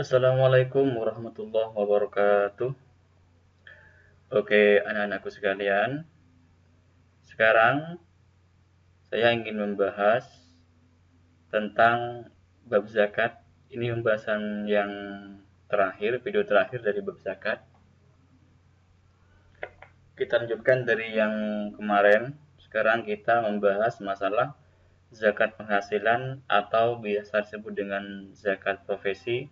Assalamualaikum warahmatullahi wabarakatuh. Oke, anak-anakku sekalian. Sekarang saya ingin membahas tentang bab zakat. Ini pembahasan yang terakhir, video terakhir dari bab zakat. Kita lanjutkan dari yang kemarin. Sekarang kita membahas masalah zakat penghasilan atau biasa disebut dengan zakat profesi.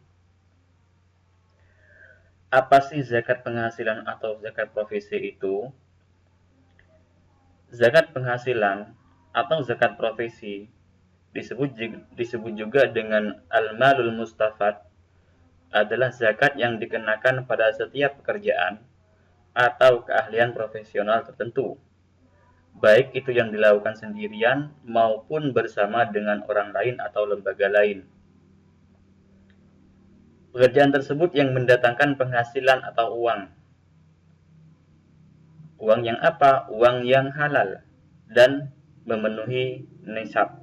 Apa sih zakat penghasilan atau zakat profesi itu? Zakat penghasilan atau zakat profesi disebut juga dengan al-malul mustafad, adalah zakat yang dikenakan pada setiap pekerjaan atau keahlian profesional tertentu, baik itu yang dilakukan sendirian maupun bersama dengan orang lain atau lembaga lain. Pekerjaan tersebut yang mendatangkan penghasilan atau uang. Uang yang apa? Uang yang halal dan memenuhi nisab.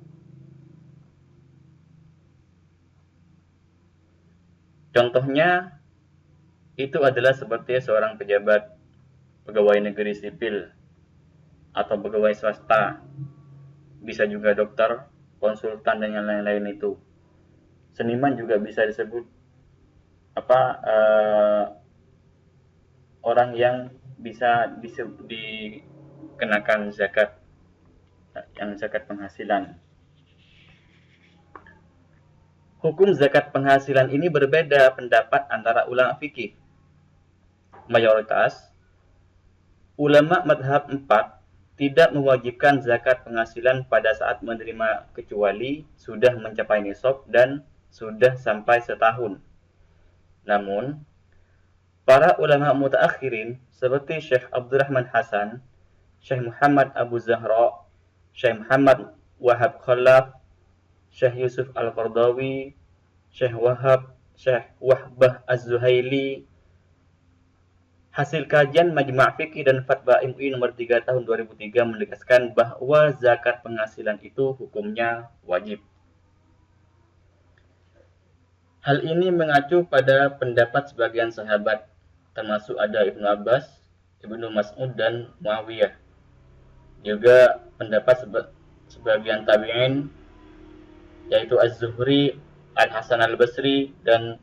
Contohnya itu adalah seperti seorang pejabat, pegawai negeri sipil, atau pegawai swasta, bisa juga dokter, konsultan, dan yang lain-lain itu. Seniman juga bisa disebut orang yang bisa dikenakan zakat, yang zakat penghasilan. Hukum zakat penghasilan ini berbeda pendapat antara ulama fikih. Mayoritas ulama madhab 4 tidak mewajibkan zakat penghasilan pada saat menerima kecuali sudah mencapai nisab dan sudah sampai setahun. Namun, para ulama mutaakhirin seperti Syekh Abdurrahman Hasan, Syekh Muhammad Abu Zahra, Syekh Muhammad Wahab Khalaf, Syekh Yusuf Al-Qardawi, Syekh Wahbah Az-Zuhaili, hasil kajian Majma' Fiqih dan Fatwa MUI nomor 3 tahun 2003 menegaskan bahwa zakat penghasilan itu hukumnya wajib. Hal ini mengacu pada pendapat sebagian sahabat, termasuk ada Ibnu Abbas, Ibnu Mas'ud, dan Muawiyah. Juga pendapat sebagian tabi'in, yaitu Az-Zuhri, Al-Hasan Al-Basri, dan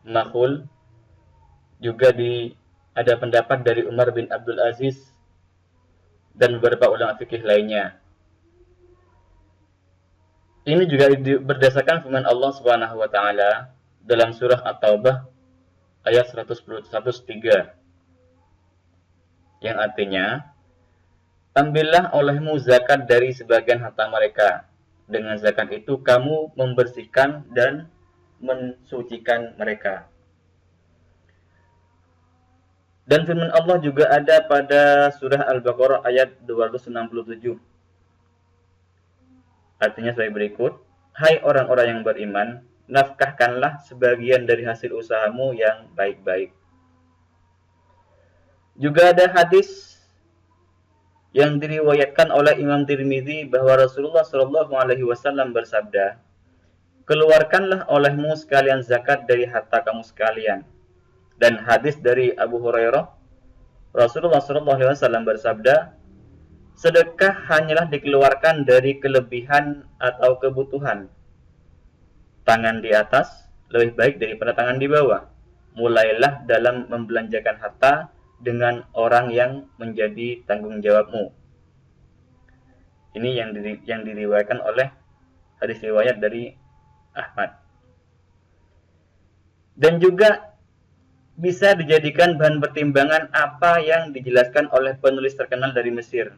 Makhul. Juga ada pendapat dari Umar bin Abdul Aziz dan beberapa ulama fikih lainnya. Ini juga berdasarkan firman Allah Subhanahu wa taala dalam surah At-Taubah ayat 103, yang artinya, ambillah olehmu zakat dari sebagian harta mereka. Dengan zakat itu kamu membersihkan dan mensucikan mereka. Dan firman Allah juga ada pada surah Al-Baqarah ayat 267. Artinya sebagai berikut, hai orang-orang yang beriman, nafkahkanlah sebagian dari hasil usahamu yang baik-baik. Juga ada hadis yang diriwayatkan oleh Imam Tirmidzi bahwa Rasulullah SAW bersabda, keluarkanlah olehmu sekalian zakat dari harta kamu sekalian. Dan hadis dari Abu Hurairah, Rasulullah SAW bersabda, sedekah hanyalah dikeluarkan dari kelebihan atau kebutuhan. Tangan di atas lebih baik daripada tangan di bawah. Mulailah dalam membelanjakan harta dengan orang yang menjadi tanggung jawabmu. Ini yang diriwayatkan oleh hadis riwayat dari Ahmad. Dan juga bisa dijadikan bahan pertimbangan apa yang dijelaskan oleh penulis terkenal dari Mesir,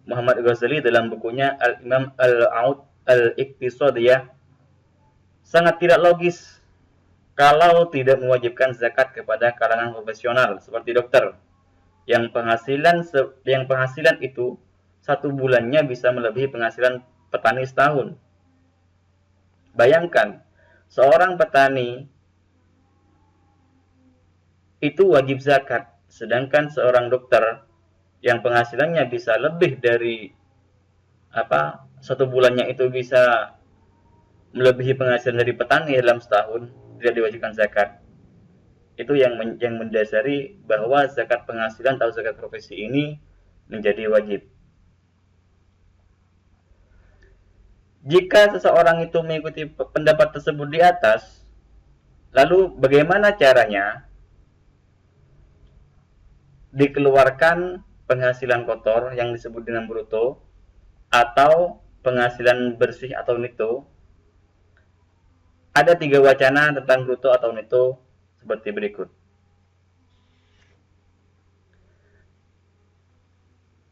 Muhammad Ghazali, dalam bukunya Al-Imam Al-Aud Al-Iqtisadiyah. Sangat tidak logis kalau tidak mewajibkan zakat kepada kalangan profesional seperti dokter, yang penghasilan itu satu bulannya bisa melebihi penghasilan petani setahun. Bayangkan, seorang petani itu wajib zakat, sedangkan seorang dokter yang penghasilannya bisa lebih dari satu bulannya itu bisa melebihi penghasilan dari petani dalam setahun, tidak diwajibkan zakat. Itu yang mendasari bahwa zakat penghasilan atau zakat profesi ini menjadi wajib. Jika seseorang itu mengikuti pendapat tersebut di atas, lalu bagaimana caranya dikeluarkan penghasilan kotor yang disebut dengan bruto atau penghasilan bersih atau neto? Ada 3 wacana tentang bruto atau neto seperti berikut.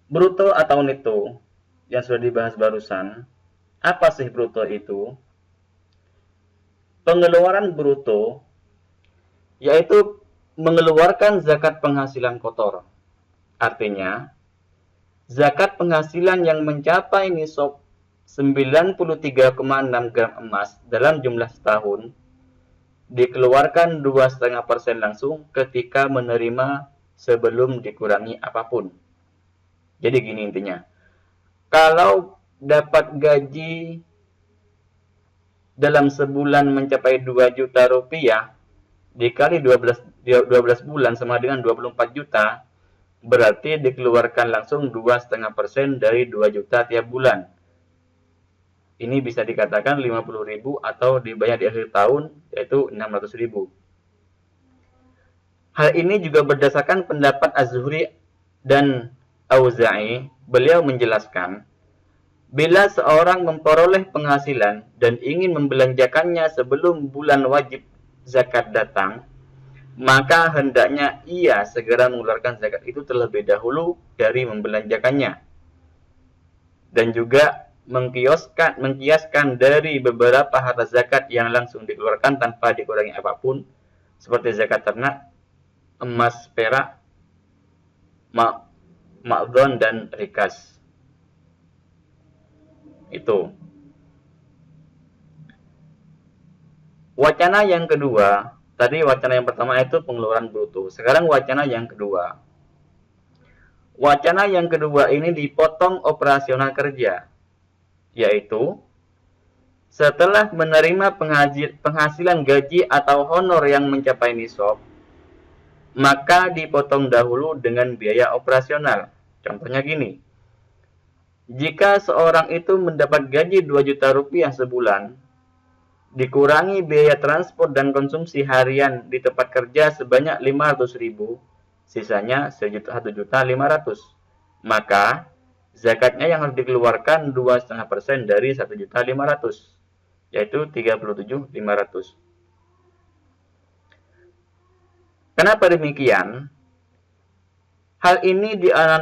Bruto atau neto yang sudah dibahas barusan. Apa sih bruto itu? Pengeluaran bruto yaitu mengeluarkan zakat penghasilan kotor. Artinya, zakat penghasilan yang mencapai nisab 93,6 gram emas dalam jumlah setahun dikeluarkan 2,5% langsung ketika menerima sebelum dikurangi apapun. Jadi gini intinya, kalau dapat gaji dalam sebulan mencapai 2 juta rupiah dikali 12 bulan sama dengan 24 juta, berarti dikeluarkan langsung 2,5% dari 2 juta tiap bulan. Ini bisa dikatakan 50.000 atau dibayar di akhir tahun yaitu 600.000. Hal ini juga berdasarkan pendapat Az-Zuhri dan Auza'i. Beliau menjelaskan, bila seorang memperoleh penghasilan dan ingin membelanjakannya sebelum bulan wajib zakat datang, maka hendaknya ia segera mengeluarkan zakat itu terlebih dahulu dari membelanjakannya. Dan juga mengkiaskan dari beberapa harta zakat yang langsung dikeluarkan tanpa dikurangi apapun, seperti zakat ternak, emas, perak, ma'dhon, dan rikas. Itu. Wacana yang kedua, tadi wacana yang pertama itu pengeluaran bruto. Sekarang wacana yang kedua. Wacana yang kedua ini dipotong operasional kerja, yaitu setelah menerima penghasilan gaji atau honor yang mencapai nisab, maka dipotong dahulu dengan biaya operasional. Contohnya gini, jika seorang itu mendapat gaji 2 juta rupiah sebulan, dikurangi biaya transport dan konsumsi harian di tempat kerja sebanyak 500.000, sisanya 1.500.000. Maka zakatnya yang harus dikeluarkan 2,5% dari 1.500.000, yaitu 37.500. Kenapa demikian? Hal ini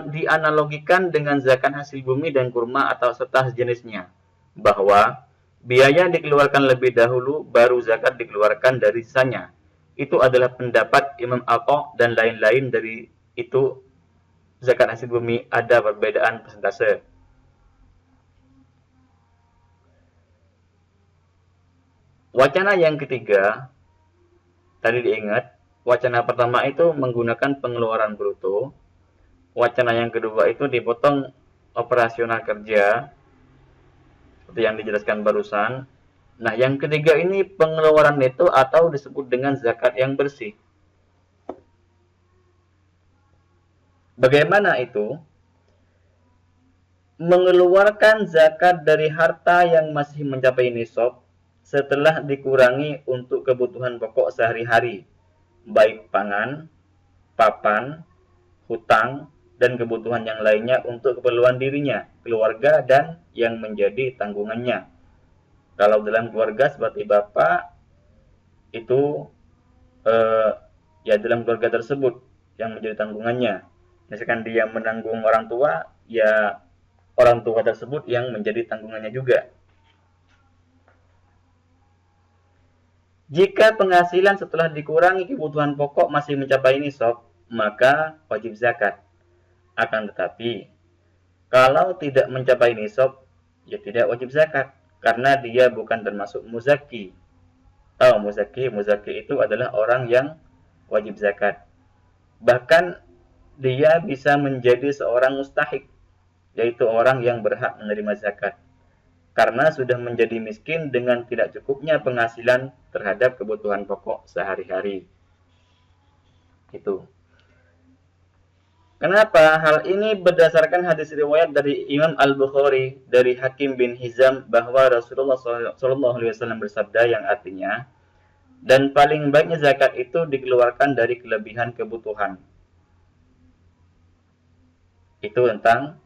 dianalogikan dengan zakat hasil bumi dan kurma atau serta sejenisnya, bahwa biaya dikeluarkan lebih dahulu, baru zakat dikeluarkan dari sisanya. Itu adalah pendapat Imam Atha dan lain-lain dari itu. Zakat hasil bumi ada perbedaan persentase. Wacana yang ketiga, tadi diingat, wacana pertama itu menggunakan pengeluaran bruto. Wacana yang kedua itu dipotong operasional kerja, seperti yang dijelaskan barusan. Nah, yang ketiga ini pengeluaran neto atau disebut dengan zakat yang bersih. Bagaimana itu? Mengeluarkan zakat dari harta yang masih mencapai nisab setelah dikurangi untuk kebutuhan pokok sehari-hari, baik pangan, papan, hutang, dan kebutuhan yang lainnya untuk keperluan dirinya, keluarga, dan yang menjadi tanggungannya. Kalau dalam keluarga seperti bapak, itu ya dalam keluarga tersebut yang menjadi tanggungannya. Misalkan dia menanggung orang tua, ya orang tua tersebut yang menjadi tanggungannya juga. Jika penghasilan setelah dikurangi kebutuhan pokok masih mencapai nisab, maka wajib zakat. Akan tetapi, kalau tidak mencapai nisab, ya tidak wajib zakat, karena dia bukan termasuk muzaki. Tahu muzaki? Muzaki itu adalah orang yang wajib zakat. Bahkan dia bisa menjadi seorang mustahik, yaitu orang yang berhak menerima zakat. karena sudah menjadi miskin dengan tidak cukupnya penghasilan terhadap kebutuhan pokok sehari-hari. Itu. Kenapa? Hal ini berdasarkan hadis riwayat dari Imam Al-Bukhari dari Hakim bin Hizam bahwa Rasulullah SAW bersabda yang artinya, dan paling baiknya zakat itu dikeluarkan dari kelebihan kebutuhan. Itu tentang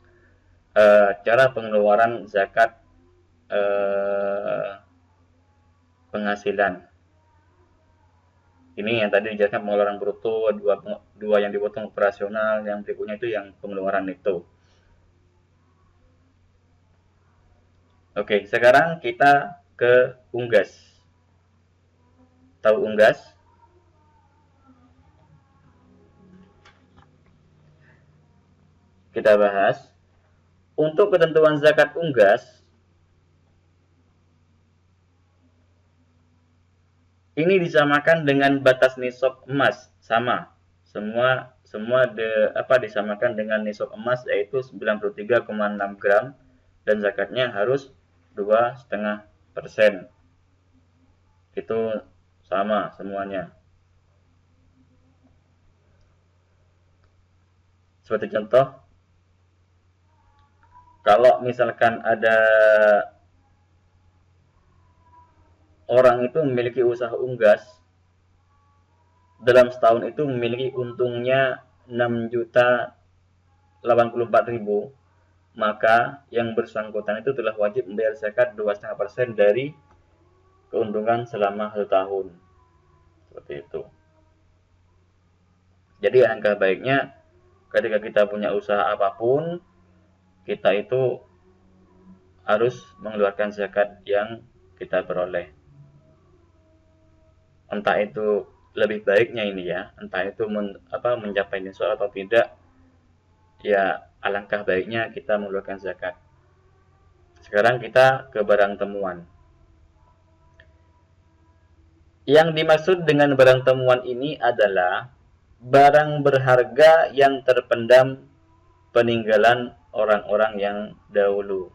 cara pengeluaran zakat penghasilan. Ini yang tadi dijelaskan pengeluaran bruto, dua yang dipotong operasional, yang berikutnya itu yang pengeluaran neto. Oke, sekarang kita ke unggas. Tahu unggas? Kita bahas. Untuk ketentuan zakat unggas, ini disamakan dengan batas nisab emas, sama. Semua disamakan dengan nisab emas, yaitu 93,6 gram dan zakatnya harus 2,5%. Itu sama semuanya. Seperti contoh, kalau misalkan ada orang itu memiliki usaha unggas, dalam setahun itu memiliki untungnya 6.084.000, maka yang bersangkutan itu telah wajib membayar zakat 2,5% dari keuntungan selama 1 tahun. Seperti itu. Jadi angka baiknya ketika kita punya usaha apapun, kita itu harus mengeluarkan zakat yang kita peroleh. Entah itu lebih baiknya ini ya, entah itu mencapai nisab atau tidak, ya alangkah baiknya kita mengeluarkan zakat. Sekarang kita ke barang temuan. Yang dimaksud dengan barang temuan ini adalah barang berharga yang terpendam peninggalan orang-orang yang dahulu.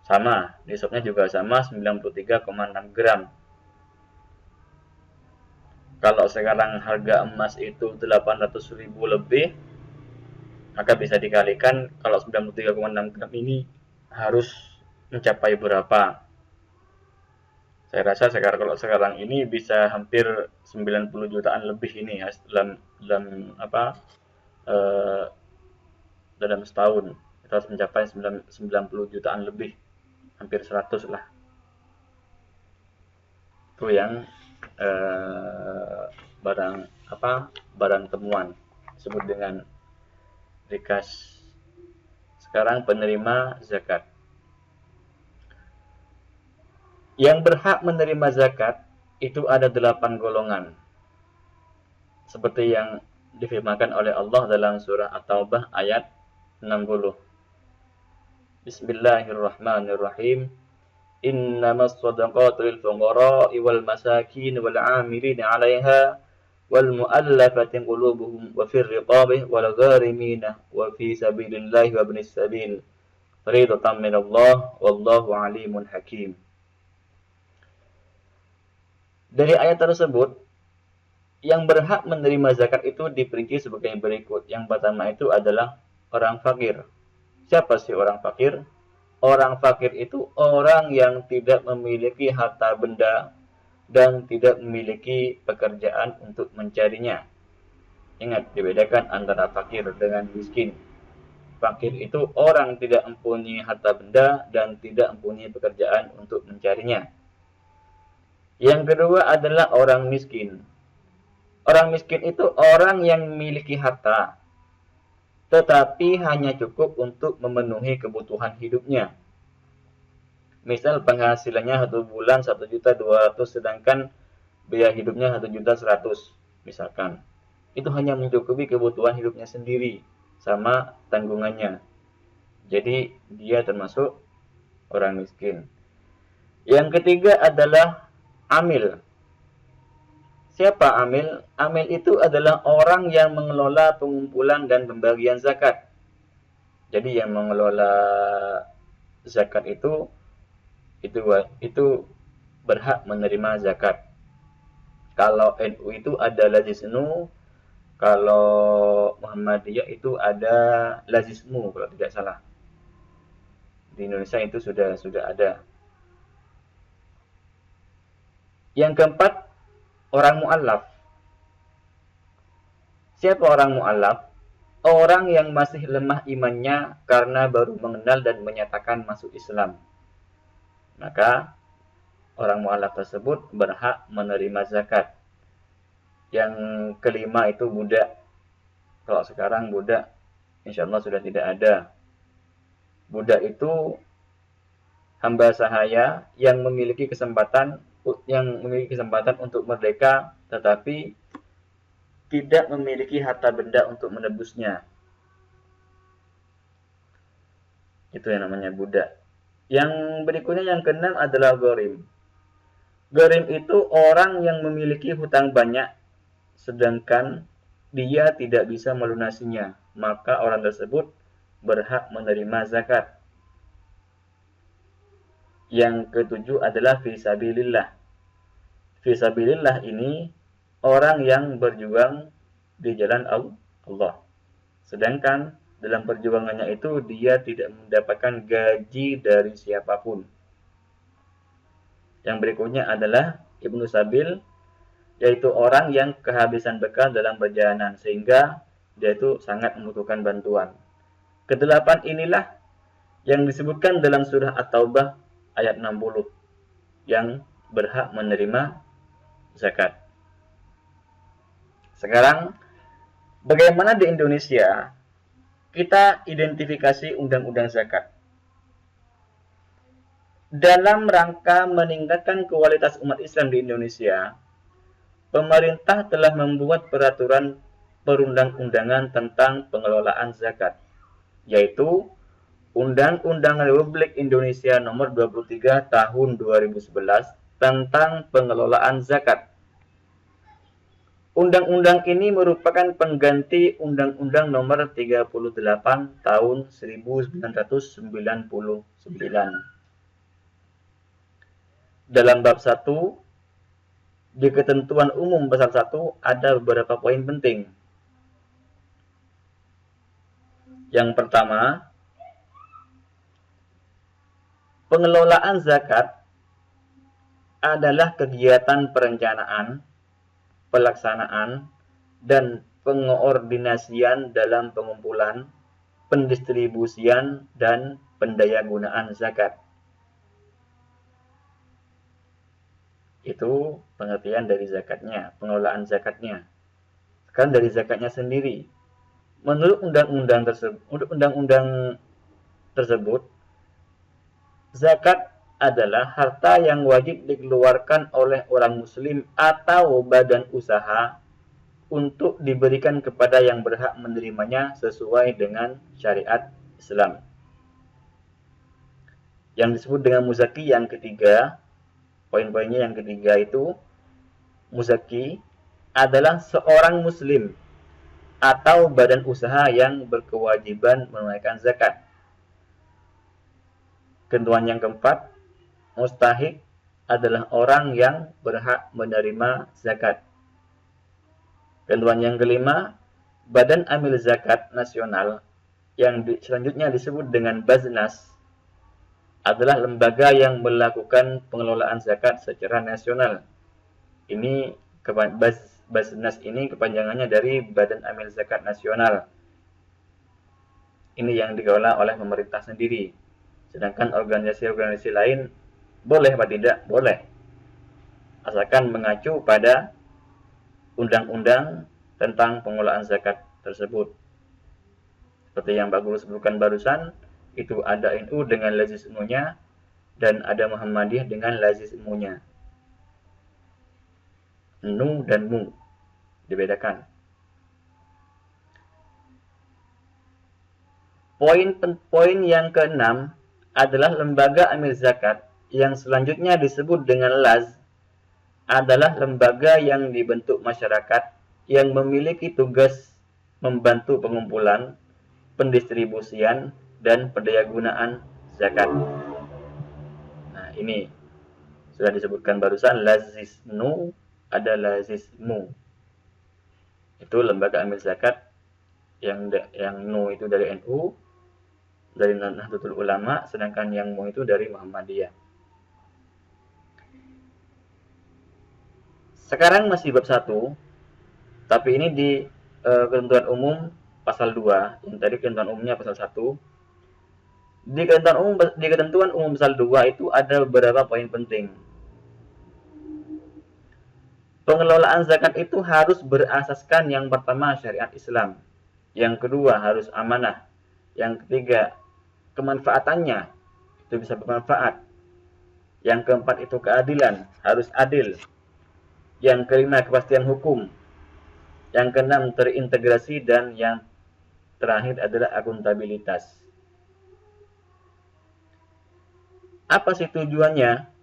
Sama, nisabnya juga sama, 93,6 gram. Kalau sekarang harga emas itu 800.000 lebih, maka bisa dikalikan kalau 93,6 gram ini harus mencapai berapa. Saya rasa kalau sekarang ini bisa hampir 90 jutaan lebih ini ya dalam setahun. Kita harus mencapai 90 jutaan lebih, hampir 100 lah. Itu yang barang temuan, disebut dengan rikas. Sekarang penerima zakat. Yang berhak menerima zakat itu ada 8 golongan. Seperti yang difirmankan oleh Allah dalam surah At-Taubah ayat 60. Bismillahirrahmanirrahim. Innamas shadaqatu lil fuqara'i wal masakin wal 'amilina 'alaiha wal mu'allafati qulubuhum wa fir riqabi wal gharimina wa fi sabilillahi wa ibnis sabil. Fariidatan minallah wallahu 'alimun hakim. Dari ayat tersebut, yang berhak menerima zakat itu diperinci sebagai berikut. Yang pertama itu adalah orang fakir. Siapa sih orang fakir? Orang fakir itu orang yang tidak memiliki harta benda dan tidak memiliki pekerjaan untuk mencarinya. Ingat, dibedakan antara fakir dengan miskin. Fakir itu orang tidak mempunyai harta benda dan tidak mempunyai pekerjaan untuk mencarinya. Yang kedua adalah orang miskin. Orang miskin itu orang yang memiliki harta, tetapi hanya cukup untuk memenuhi kebutuhan hidupnya. Misal penghasilannya 1 bulan 1.200.000, sedangkan biaya hidupnya 1.100.000 misalkan. Itu hanya mencukupi kebutuhan hidupnya sendiri sama tanggungannya. Jadi dia termasuk orang miskin. Yang ketiga adalah amil. Siapa amil? Amil itu adalah orang yang mengelola pengumpulan dan pembagian zakat. Jadi yang mengelola zakat itu itu berhak menerima zakat. Kalau NU itu ada Lazisnu, kalau Muhammadiyah itu ada Lazismu kalau tidak salah. Di Indonesia itu sudah ada. Yang keempat, orang mu'allaf. Siapa orang mu'allaf? Orang yang masih lemah imannya karena baru mengenal dan menyatakan masuk Islam. Maka orang mu'allaf tersebut berhak menerima zakat. Yang kelima itu budak. Kalau sekarang budak insya Allah sudah tidak ada. Budak itu hamba sahaya yang memiliki kesempatan untuk merdeka, tetapi tidak memiliki harta benda untuk menebusnya. Itu yang namanya budak. Yang berikutnya yang keenam adalah gharim. Gharim itu orang yang memiliki hutang banyak, sedangkan dia tidak bisa melunasinya. Maka orang tersebut berhak menerima zakat. Yang ketujuh adalah fisabilillah. Fisabilillah ini orang yang berjuang di jalan Allah. Sedangkan dalam perjuangannya itu dia tidak mendapatkan gaji dari siapapun. Yang berikutnya adalah Ibnu Sabil, yaitu orang yang kehabisan bekal dalam perjalanan sehingga dia itu sangat membutuhkan bantuan. Kedelapan inilah yang disebutkan dalam surah At-Taubah ayat 60 yang berhak menerima zakat. Sekarang, bagaimana di Indonesia kita identifikasi undang-undang zakat? Dalam rangka meningkatkan kualitas umat Islam di Indonesia, pemerintah telah membuat peraturan perundang-undangan tentang pengelolaan zakat, yaitu Undang-Undang Republik Indonesia Nomor 23 Tahun 2011 tentang pengelolaan zakat. Undang-undang ini merupakan pengganti Undang-Undang Nomor 38 Tahun 1999. Dalam bab 1, di ketentuan umum pasal 1 ada beberapa poin penting. Yang pertama, pengelolaan zakat adalah kegiatan perencanaan, pelaksanaan, dan pengoordinasian dalam pengumpulan, pendistribusian, dan pendayagunaan zakat. Itu pengertian dari zakatnya, pengelolaan zakatnya. Sekarang dari zakatnya sendiri. Menurut undang-undang tersebut, zakat adalah harta yang wajib dikeluarkan oleh orang muslim atau badan usaha untuk diberikan kepada yang berhak menerimanya sesuai dengan syariat Islam. Yang disebut dengan muzaki yang ketiga, poin-poinnya yang ketiga itu, muzaki adalah seorang muslim atau badan usaha yang berkewajiban menunaikan zakat. Ketentuan yang keempat, mustahik adalah orang yang berhak menerima zakat. Ketentuan yang kelima, Badan Amil Zakat Nasional yang selanjutnya disebut dengan Baznas adalah lembaga yang melakukan pengelolaan zakat secara nasional. Ini Baznas ini kepanjangannya dari Badan Amil Zakat Nasional. Ini yang dikelola oleh pemerintah sendiri. Sedangkan organisasi-organisasi lain boleh atau tidak? Boleh. Asalkan mengacu pada undang-undang tentang pengelolaan zakat tersebut. Seperti yang Pak Guru sebutkan barusan, itu ada NU dengan lazismunya dan ada Muhammadiyah dengan lazismunya. Nu dan mu dibedakan. Poin yang keenam adalah lembaga amil zakat yang selanjutnya disebut dengan laz adalah lembaga yang dibentuk masyarakat yang memiliki tugas membantu pengumpulan, pendistribusian, dan pendayagunaan zakat. Nah, ini sudah disebutkan barusan, lazisnu ada lazismu. Itu lembaga amil zakat yang nu itu dari NU, dari Nahdlatul Ulama, sedangkan yang mu itu dari Muhammadiyah. Sekarang masih bab 1, tapi ini di ketentuan umum pasal 2, yang tadi ketentuan umumnya pasal 1. Di ketentuan umum pasal 2 itu ada beberapa poin penting. Pengelolaan zakat itu harus berasaskan yang pertama syariat Islam, yang kedua harus amanah, yang ketiga kemanfaatannya itu bisa bermanfaat, yang keempat itu keadilan, harus adil, yang kelima kepastian hukum, yang keenam terintegrasi, dan yang terakhir adalah akuntabilitas. Apa sih tujuannya?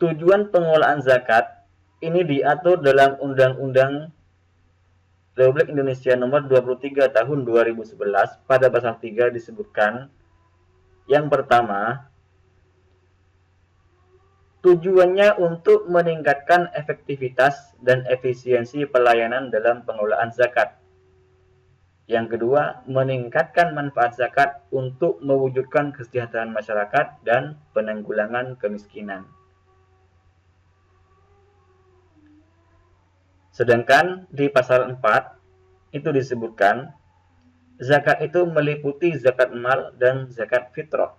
Tujuan pengelolaan zakat ini diatur dalam Undang-Undang Republik Indonesia Nomor 23 Tahun 2011. Pada pasal 3 disebutkan, yang pertama, tujuannya untuk meningkatkan efektivitas dan efisiensi pelayanan dalam pengelolaan zakat. Yang kedua, meningkatkan manfaat zakat untuk mewujudkan kesejahteraan masyarakat dan penanggulangan kemiskinan. Sedangkan di pasal 4 itu disebutkan, zakat itu meliputi zakat mal dan zakat fitrah.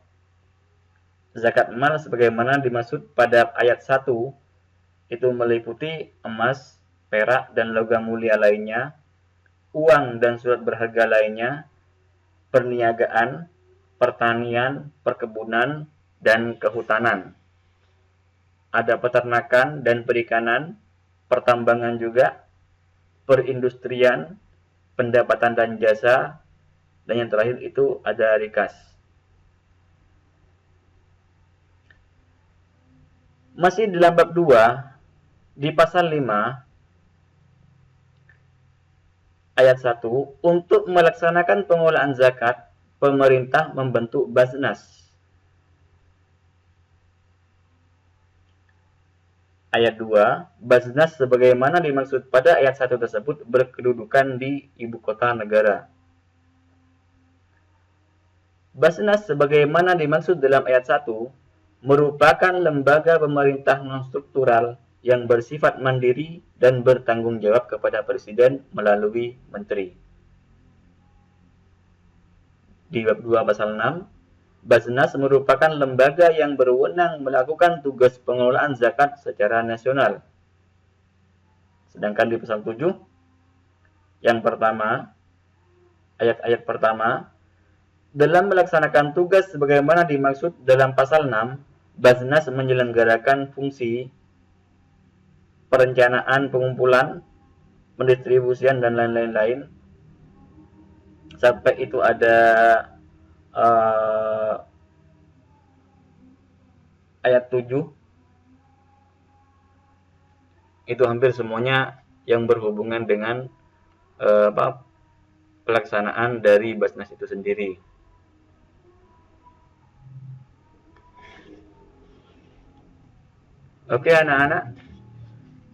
Zakat mal sebagaimana dimaksud pada ayat 1 itu meliputi emas, perak, dan logam mulia lainnya, uang dan surat berharga lainnya, perniagaan, pertanian, perkebunan, dan kehutanan. Ada peternakan dan perikanan, pertambangan juga, perindustrian, pendapatan dan jasa, dan yang terakhir itu ada rikas. Masih dalam bab 2, di pasal 5, ayat 1, untuk melaksanakan pengelolaan zakat, pemerintah membentuk Basnas. Ayat 2, Basnas sebagaimana dimaksud pada ayat 1 tersebut berkedudukan di ibu kota negara. Basnas sebagaimana dimaksud dalam ayat 1 merupakan lembaga pemerintah non-struktural yang bersifat mandiri dan bertanggung jawab kepada Presiden melalui Menteri. Di bab 2 pasal 6, Basnas merupakan lembaga yang berwenang melakukan tugas pengelolaan zakat secara nasional. Sedangkan di pasal 7, yang pertama, ayat-ayat pertama, dalam melaksanakan tugas sebagaimana dimaksud dalam pasal 6, Basnas menyelenggarakan fungsi perencanaan, pengumpulan, pendistribusian, dan lain-lain. Sampai itu ada ayat 7. Itu hampir semuanya yang berhubungan dengan pelaksanaan dari Basnas itu sendiri. Oke anak-anak,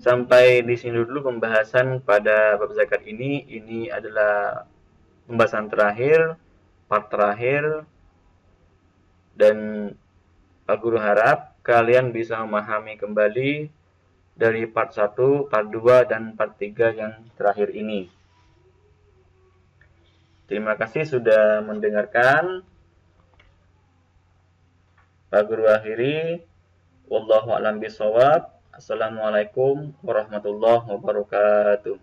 sampai di sini dulu pembahasan pada bab zakat ini. Ini adalah pembahasan terakhir, part terakhir, dan Pak Guru harap kalian bisa memahami kembali dari part 1, part 2, dan part 3 yang terakhir ini. Terima kasih sudah mendengarkan. Pak Guru akhiri. Wallahu a'lam bishawab. Assalamualaikum warahmatullahi wabarakatuh.